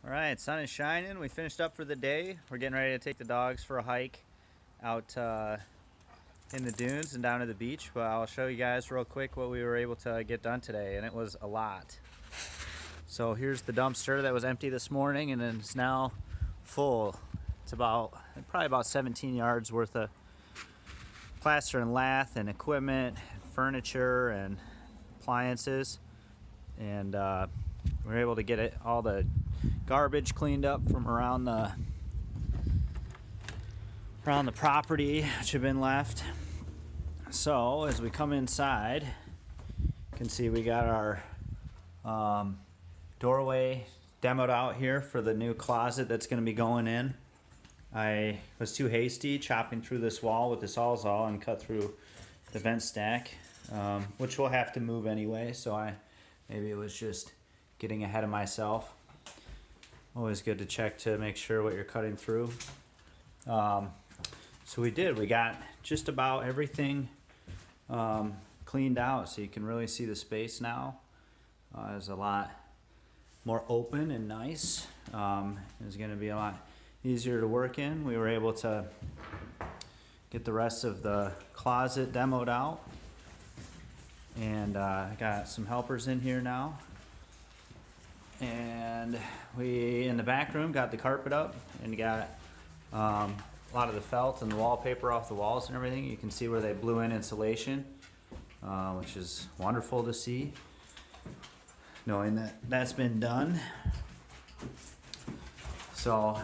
All right, sun is shining. We finished up for the day. We're getting ready to take the dogs for a hike out in the dunes and down to the beach. But I'll show you guys real quick what we were able to get done today, and it was a lot. So here's the dumpster that was empty this morning, and then it's now full. It's probably about 17 yards worth of plaster and lath and equipment, furniture and appliances, and we were able to get all the garbage cleaned up from around the property which had been left. So as we come inside, you can see we got our doorway demoed out here for the new closet that's going to be going in. I was too hasty chopping through this wall with the Sawzall and cut through the vent stack, which we'll have to move anyway, so maybe it was just getting ahead of myself. Always good to check to make sure what you're cutting through. So we got just about everything cleaned out, so you can really see the space now. It's a lot more open and nice. It's going to be a lot easier to work in. We were able to get the rest of the closet demoed out, and got some helpers in here now. And we, in the back room, got the carpet up and got a lot of the felt and the wallpaper off the walls and everything. You can see where they blew in insulation, which is wonderful to see, knowing that that's been done. So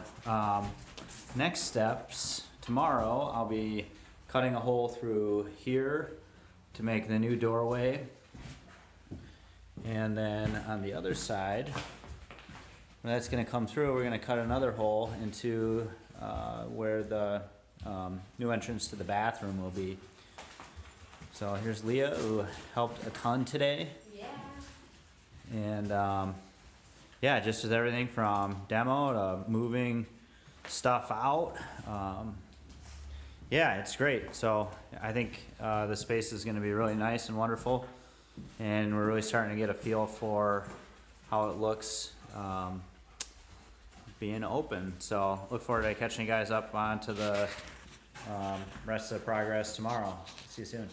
next steps, tomorrow I'll be cutting a hole through here to make the new doorway. And then on the other side, when that's going to come through, we're going to cut another hole into where the new entrance to the bathroom will be. So here's Leah, who helped a ton today. Yeah. And yeah, just with everything from demo to moving stuff out. Yeah, it's great. So I think the space is going to be really nice and wonderful. And we're really starting to get a feel for how it looks being open. So look forward to catching you guys up onto the rest of the progress tomorrow. See you soon.